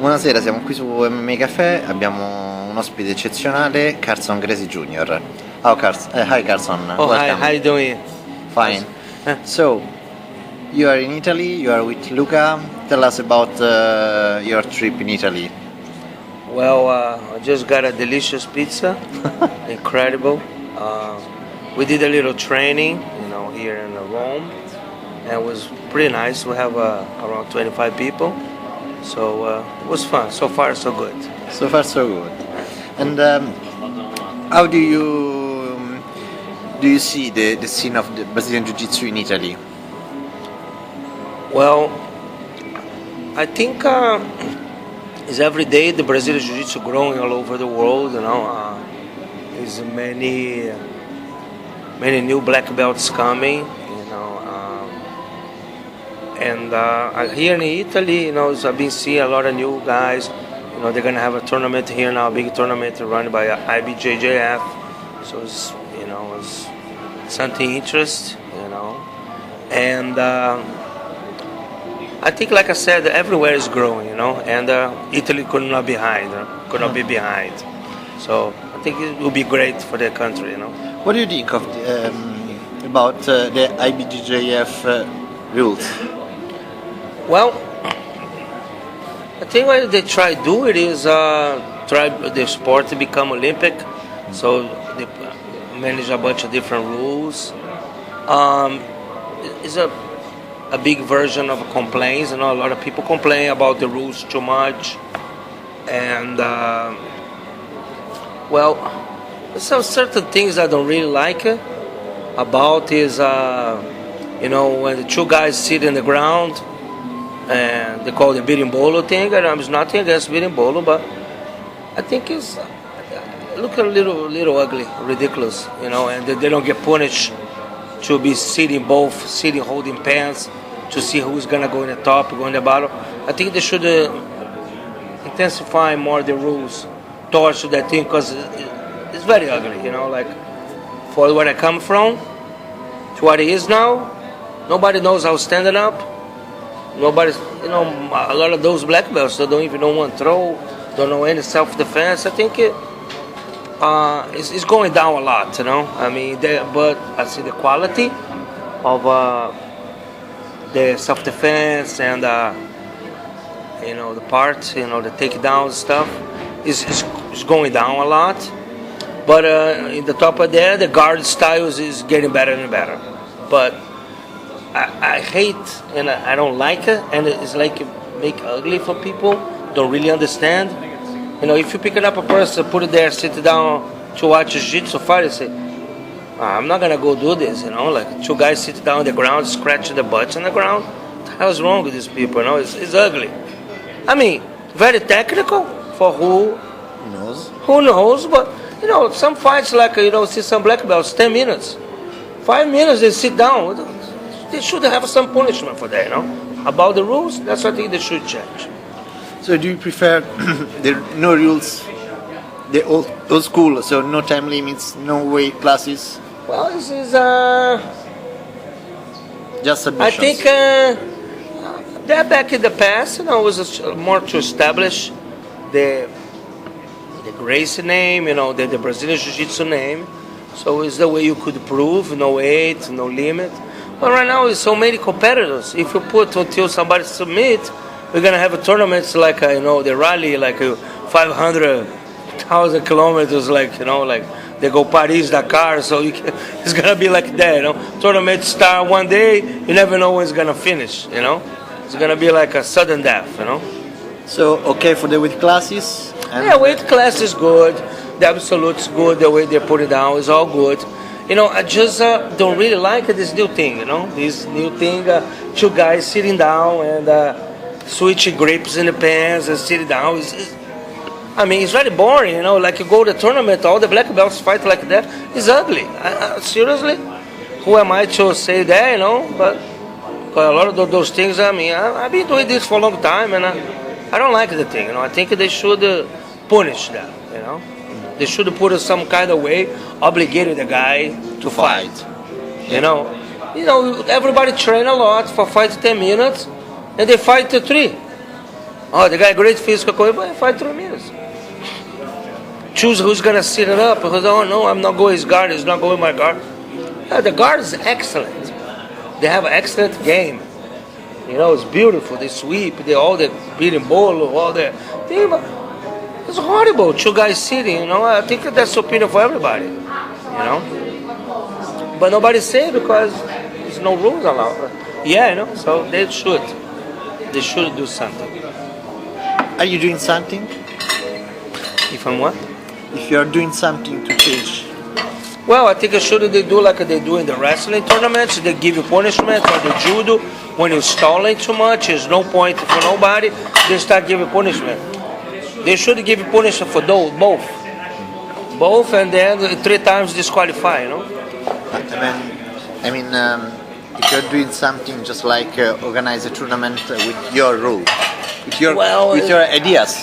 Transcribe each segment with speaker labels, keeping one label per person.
Speaker 1: Buonasera, siamo qui su MMA Caffè, abbiamo un ospite eccezionale, Carlson Gracie Jr. Oh, hi Carlson.
Speaker 2: Oh,
Speaker 1: welcome.
Speaker 2: hi, how you doing?
Speaker 1: Fine. So, you are in Italy, you are with Luca. Tell us about your trip in Italy.
Speaker 2: Well, I just got a delicious pizza, incredible. We did a little training, here in Rome, and it was pretty nice. We have around 25 people, so it was fun. So far, so good.
Speaker 1: So far, so good. And how do you see the scene of the Brazilian Jiu-Jitsu in Italy?
Speaker 2: Well, I think is every day the Brazilian Jiu-Jitsu growing all over the world. There's many new black belts coming. And here in Italy, I've been seeing a lot of new guys. They're gonna have a tournament here now, a big tournament run by IBJJF. So it's something interesting, And I think, like I said, everywhere is growing, and Italy could not be behind. So I think it will be great for the country,
Speaker 1: What do you think of about the IBJJF rules?
Speaker 2: Well, I think what they try to do is try the sport to become Olympic. So they manage a bunch of different rules. It's a big version of complaints. A lot of people complain about the rules too much, and some certain things I don't really like about is when the two guys sit in the ground and they call the berimbolo thing. And there's nothing against berimbolo, but I think it's look a little ugly, ridiculous, and they don't get punished to be sitting holding pants to see who's gonna go in the top, go in the bottom. I think they should intensify more the rules towards that thing, because it's very ugly, like for where I come from to what it is now. Nobody knows how standing up. Nobody's, a lot of those black belts that don't even know one throw, don't know any self-defense. I think it's going down a lot, but I see the quality of the self-defense and the parts, the takedown stuff is going down a lot. But in the top of there, the guard styles is getting better and better. But I hate and I don't like it, and it's like it make ugly for people don't really understand. If you pick up a person, put it there, sit down to watch a jiu-jitsu fight, you say, I'm not gonna go do this. Like two guys sit down on the ground, scratching the butts on the ground. What the hell's wrong with these people? It's ugly. Very technical for who knows, but some fights like see some black belts 10 minutes, 5 minutes they sit down. They should have some punishment for that, About the rules, that's what I think they should change.
Speaker 1: So do you prefer the no rules, the old school, so no time limits, no weight classes?
Speaker 2: Well, this is
Speaker 1: just submissions.
Speaker 2: I think that back in the past, was more to establish the Gracie name, the Brazilian Jiu-Jitsu name. So it's the way you could prove, no weight, no limit. But right now, there's so many competitors. If you put until somebody submit, we're gonna have a tournaments like the rally, like 500,000 kilometers, like they go Paris, Dakar. So it's gonna be like that, Tournament start one day, you never know when it's gonna finish, It's gonna be like a sudden death,
Speaker 1: So okay for the weight classes.
Speaker 2: Yeah, weight class is good. The absolute's good. The way they put it down is all good. I just don't really like this new thing, This new thing, two guys sitting down and switching grips in the pants and sitting down. It's very boring, Like you go to the tournament, all the black belts fight like that. It's ugly. Seriously, who am I to say that, But a lot of those things, I've been doing this for a long time, and I don't like the thing, I think they should punish that, They should put some kind of way, obligating the guy to fight. Everybody train a lot for 5 to 10 minutes, and they fight to 3. Oh, the guy great physical condition, but fight 3 minutes. Choose who's gonna sit it up. Because oh no, I'm not going his guard. He's not going my guard. Yeah, the guard is excellent. They have an excellent game. You know, it's beautiful. They sweep. They all the beating ball, all the. It's horrible. 2 guys sitting. You know, I think that's the opinion for everybody. You know, but nobody say it because there's no rules allowed. Yeah, you know. So they should do something.
Speaker 1: Are you doing something?
Speaker 2: If I'm what?
Speaker 1: If you are doing something to change.
Speaker 2: Well, I think they do like they do in the wrestling tournaments. They give you punishment, or the judo when you're stalling too much. There's no point for nobody. They start giving punishment. They should give you punishment for both, and then 3 times disqualify. You know.
Speaker 1: I mean, if you're doing something just like organize a tournament with your rule, with your ideas.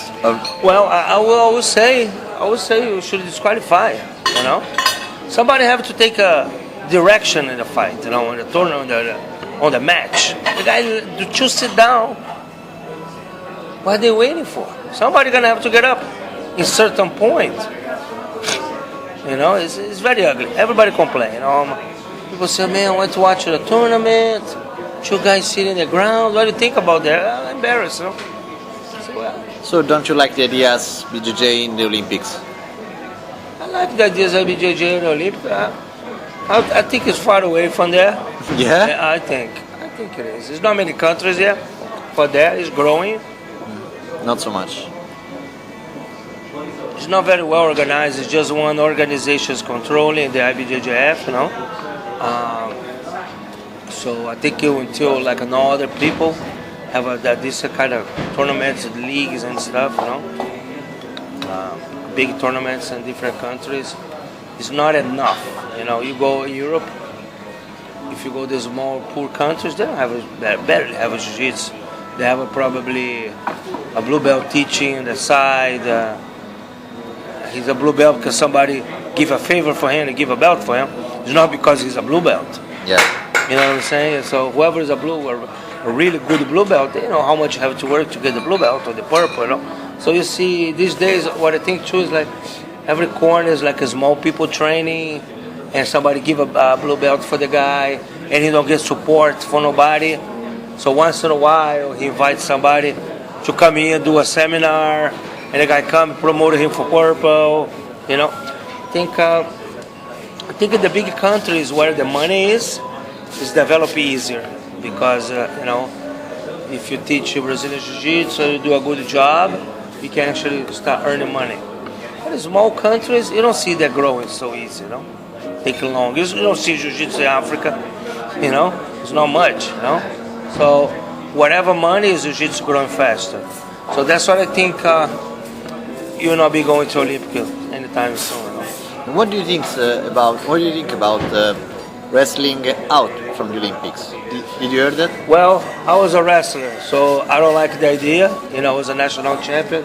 Speaker 2: Well, I will always say you should disqualify. You know, somebody have to take a direction in the fight. You know, on the tournament, on the match. The guy just sit down. What are they waiting for? Somebody gonna have to get up in certain point. You know, it's very ugly. Everybody complain. You know, people say, "Man, I went to watch the tournament. 2 guys sitting on the ground. What do you think about that?" I'm embarrassed. You know?
Speaker 1: So don't you like the ideas BJJ in the Olympics?
Speaker 2: I like the ideas of BJJ in the Olympics. I think it's far away from there.
Speaker 1: Yeah?
Speaker 2: I think it is. There's not many countries here. For there, it's growing.
Speaker 1: Not so much.
Speaker 2: It's not very well organized. It's just one organization is controlling the IBJJF, you know. So I think until like no other people have this kind of tournaments, leagues and stuff, you know. Big tournaments in different countries. It's not enough, you know. You go in Europe, if you go to small poor countries, they don't have barely have a jiu-jitsu. They have probably a blue belt teaching on the side. He's a blue belt because somebody give a favor for him and give a belt for him. It's not because he's a blue belt.
Speaker 1: Yeah.
Speaker 2: You know what I'm saying? So whoever is a really good blue belt, they know how much you have to work to get the blue belt or the purple, you know? So you see, these days, what I think too is like every corner is like a small people training, and somebody give a blue belt for the guy, and he don't get support for nobody. So once in a while, he invites somebody to come in and do a seminar, and the guy come promote him for purple. You know, I think in the big countries where the money is develop easier because you know, if you teach Brazilian Jiu-Jitsu, you do a good job, you can actually start earning money. But in small countries, you don't see that growing so easy. You know, take long. You don't see Jiu-Jitsu in Africa. You know, it's not much. You know. So whatever money is, Jiu-Jitsu growing faster. So that's what I think you'll not be going to Olympics anytime soon. You know?
Speaker 1: What do you think about wrestling out from the Olympics? Did you hear that?
Speaker 2: Well, I was a wrestler, so I don't like the idea. You know, I was a national champion.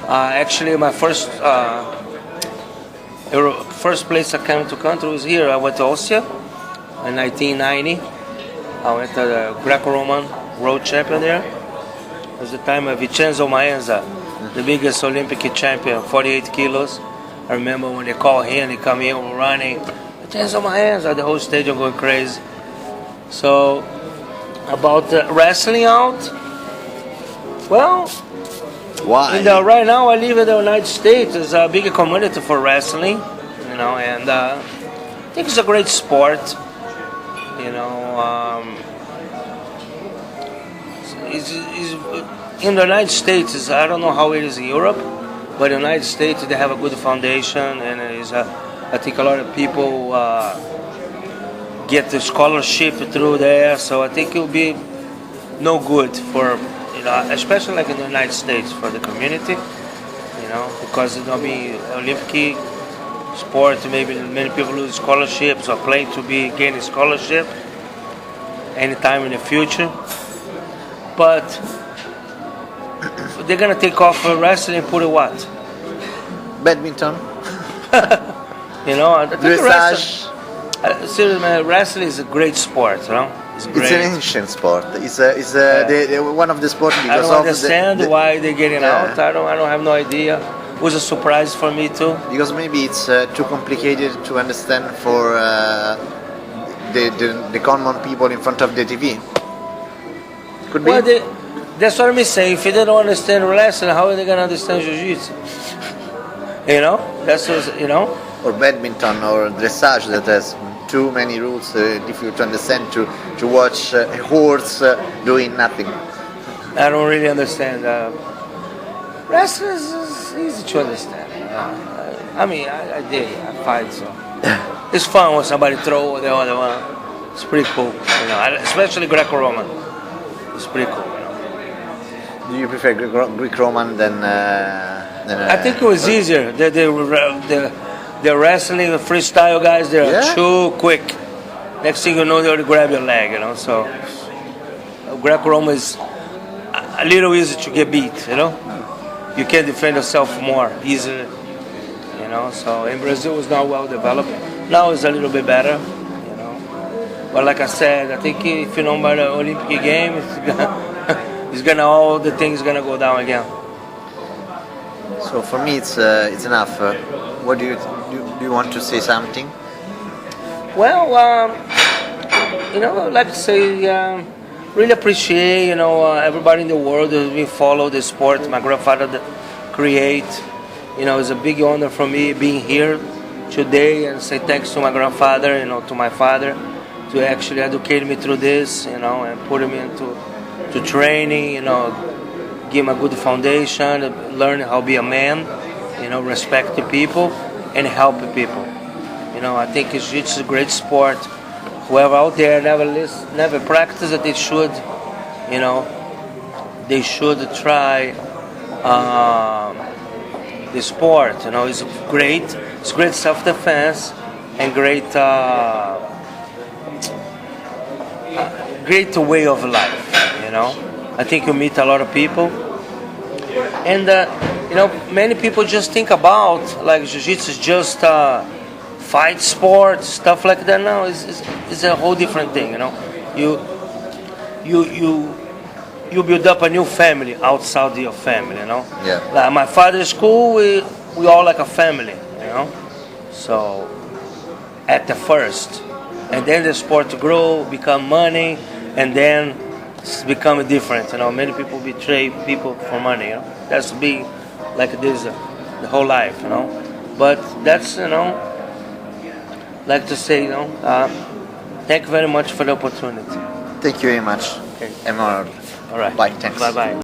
Speaker 2: Actually, my first place I came to country was here. I went to Austria in 1990. I went to the Greco-Roman world champion there. It was the time of Vincenzo Maenza, the biggest Olympic champion, 48 kilos. I remember when they called him, he come in running, Vincenzo Maenza, the whole stadium going crazy. So, about wrestling out, well,
Speaker 1: why?
Speaker 2: Right now I live in the United States. There's a big community for wrestling, you know, and I think it's a great sport. You know, in the United States, I don't know how it is in Europe, but in the United States they have a good foundation, and I think a lot of people get the scholarship through there. So I think it will be no good for, you know, especially like in the United States for the community, you know, because it'll be Olympic sport. Maybe many people lose scholarships or plan to be gaining scholarship anytime in the future. But they're gonna take off wrestling and put it what?
Speaker 1: Badminton.
Speaker 2: You know, I think
Speaker 1: dressage.
Speaker 2: seriously, man, wrestling is a great sport. You know,
Speaker 1: It's an ancient sport. It's one of the sports
Speaker 2: I
Speaker 1: because
Speaker 2: don't
Speaker 1: of
Speaker 2: understand why they're getting
Speaker 1: Yeah.
Speaker 2: out. I don't have no idea. It was a surprise for me too.
Speaker 1: because maybe it's too complicated to understand for the common people in front of the TV. Could be.
Speaker 2: Well, that's what I'm saying. If they don't understand wrestling, how are they gonna understand jiu-jitsu? You know, that's what, you know.
Speaker 1: Or badminton or dressage that has too many rules, difficult to understand. To watch a horse doing nothing.
Speaker 2: I don't really understand. Wrestling is easy to understand. I mean, I did. I fight, so it's fun when somebody throw the other one. It's pretty cool, you know. Especially Greco-Roman. It's pretty cool. You know?
Speaker 1: Do you prefer Greek-Roman than?
Speaker 2: I think it was easier. The wrestling, the freestyle guys, they're too quick. Next thing you know, they already grab your leg, you know. So Greco-Roman is a little easy to get beat, you know. You can defend yourself more easily, you know. So in Brazil, it's not well developed. Now it's a little bit better, you know. But like I said, I think if you know about the Olympic Games, all the things gonna go down again.
Speaker 1: So for me, it's enough. What do you want to say something?
Speaker 2: Well, you know, I'd like to say, really appreciate, you know, everybody in the world who's been follow the sport. My grandfather create, you know, it's a big honor for me being here today and say thanks to my grandfather, you know, to my father, to actually educate me through this, you know, and put me into training, you know, give him a good foundation, learn how to be a man, you know, respect the people and help the people. You know, I think it's a great sport. Whoever out there never practice it, they should, you know, they should try the sport. You know, it's great self-defense and great way of life. You know, I think you meet a lot of people, and you know, many people just think about like jiu-jitsu is just fight sport, stuff like that. No, it's a whole different thing. You know, you build up a new family outside your family. You know,
Speaker 1: Yeah.
Speaker 2: like my father's school, we all like a family. You know, so at the first, and then the sport grow, become money, and then it's become different. You know, many people betray people for money. You know, that's be like this the whole life. You know, but that's, you know, like to say, you know, thank you very much for the opportunity.
Speaker 1: Thank you very much.
Speaker 2: Okay.
Speaker 1: I'm honored.
Speaker 2: All right.
Speaker 1: Bye. Thanks.
Speaker 2: Bye bye.